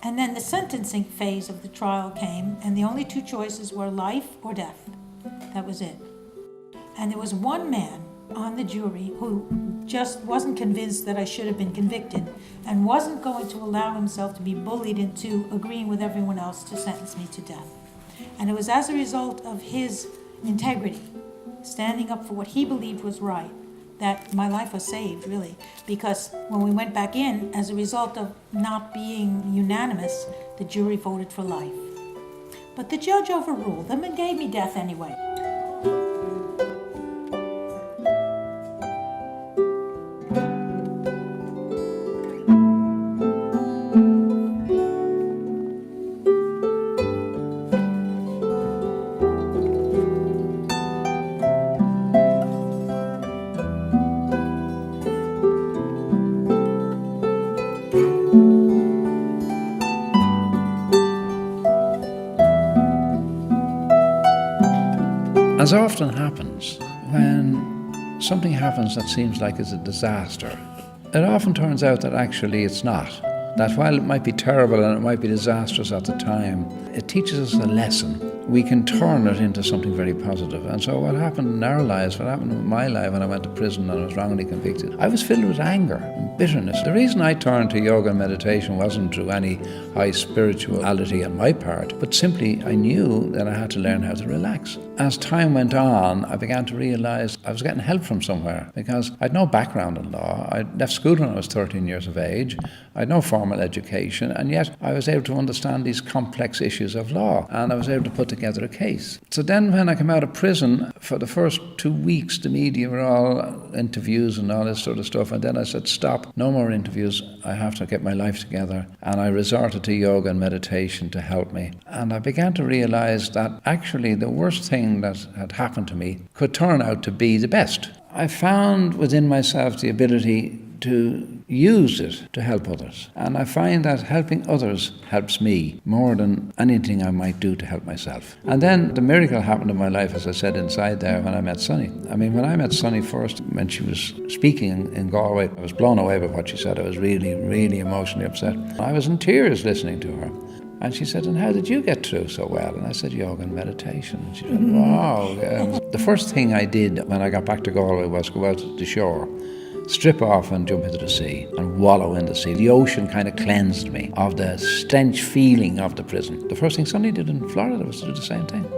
And then the sentencing phase of the trial came, and the only two choices were life or death. That was it. And there was one man on the jury who just wasn't convinced that I should have been convicted and wasn't going to allow himself to be bullied into agreeing with everyone else to sentence me to death. And it was as a result of his integrity, standing up for what he believed was right, that my life was saved, really. Because when we went back in, as a result of not being unanimous, the jury voted for life. But the judge overruled them and gave me death anyway. As often happens, when something happens that seems like it's a disaster, it often turns out that actually it's not. That while it might be terrible and it might be disastrous at the time, it teaches us a lesson. We can turn it into something very positive. And so what happened in our lives, what happened in my life when I went to prison and I was wrongly convicted, I was filled with anger and bitterness. The reason I turned to yoga and meditation wasn't through any high spirituality on my part, but simply I knew that I had to learn how to relax. As time went on, I began to realize I was getting help from somewhere because I'd no background in law. I left school when I was 13 years of age. I had no formal education, and yet I was able to understand these complex issues of law, and I was able to put together a case. So then when I came out of prison, for the first 2 weeks, the media were all interviews and all this sort of stuff, and then I said, stop, no more interviews, I have to get my life together. And I resorted to yoga and meditation to help me. And I began to realize that actually the worst thing that had happened to me could turn out to be the best. I found within myself the ability to use it to help others. And I find that helping others helps me more than anything I might do to help myself. And then the miracle happened in my life, as I said inside there, when I met Sonia. I mean, when I met Sonia first, when she was speaking in Galway, I was blown away by what she said. I was really, really emotionally upset. I was in tears listening to her. And she said, and how did you get through so well? And I said, yoga and meditation. And she said, wow. The first thing I did when I got back to Galway was go out to the shore, strip off and jump into the sea and wallow in the sea. The ocean kind of cleansed me of the stench feeling of the prison. The first thing Sonia did in Florida was to do the same thing.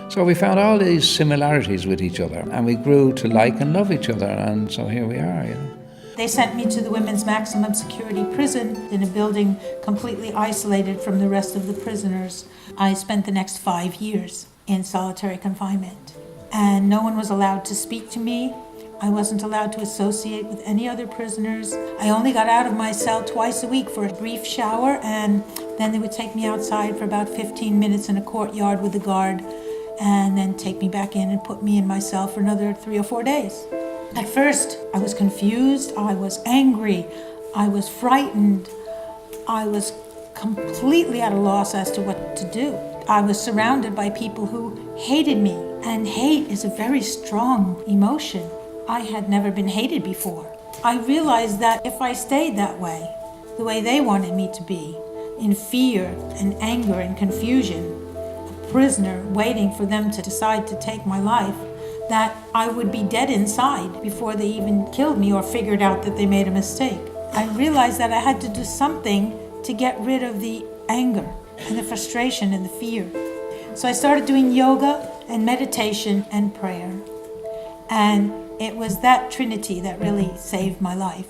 So we found all these similarities with each other, and we grew to like and love each other, and so here we are, you know. They sent me to the women's maximum security prison in a building completely isolated from the rest of the prisoners. I spent the next 5 years in solitary confinement, and no one was allowed to speak to me. I wasn't allowed to associate with any other prisoners. I only got out of my cell twice a week for a brief shower, and then they would take me outside for about 15 minutes in a courtyard with a guard, and then take me back in and put me in my cell for another 3 or 4 days. At first, I was confused, I was angry, I was frightened, I was completely at a loss as to what to do. I was surrounded by people who hated me, and hate is a very strong emotion. I had never been hated before. I realized that if I stayed that way, the way they wanted me to be, in fear and anger and confusion, a prisoner waiting for them to decide to take my life, that I would be dead inside before they even killed me or figured out that they made a mistake. I realized that I had to do something to get rid of the anger and the frustration and the fear. So I started doing yoga and meditation and prayer. And it was that trinity that really saved my life.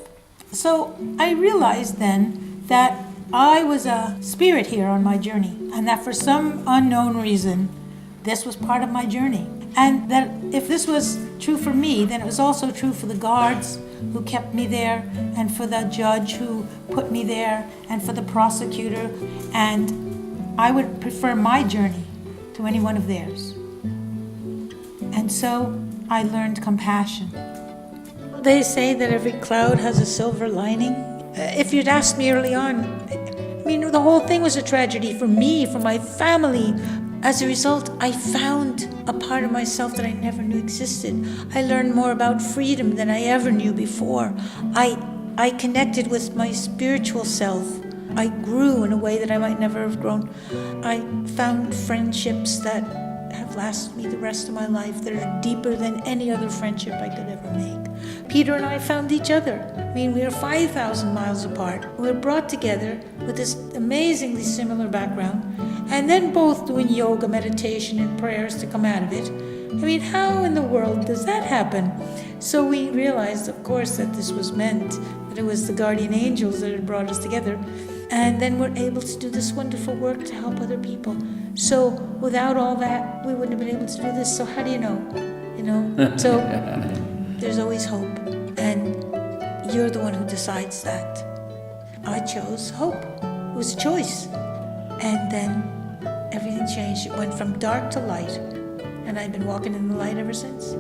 So I realized then that I was a spirit here on my journey, and that for some unknown reason, this was part of my journey. And that if this was true for me, then it was also true for the guards who kept me there, and for the judge who put me there, and for the prosecutor. And I would prefer my journey to any one of theirs. And so I learned compassion. They say that every cloud has a silver lining. If you'd asked me early on, I mean, the whole thing was a tragedy for me, for my family. As a result, I found a part of myself that I never knew existed. I learned more about freedom than I ever knew before. I connected with my spiritual self. I grew in a way that I might never have grown. I found friendships that have lasted me the rest of my life, that are deeper than any other friendship I could ever make. Peter and I found each other. I mean, we are 5,000 miles apart. We were brought together with this amazingly similar background, and then both doing yoga, meditation, and prayers to come out of it. I mean, how in the world does that happen? So we realized, of course, that this was meant, that it was the guardian angels that had brought us together. And then we're able to do this wonderful work to help other people. So without all that, we wouldn't have been able to do this. So how do you know? You know? So there's always hope. And you're the one who decides that. I chose hope. It was a choice. And then everything changed. It went from dark to light. And I've been walking in the light ever since.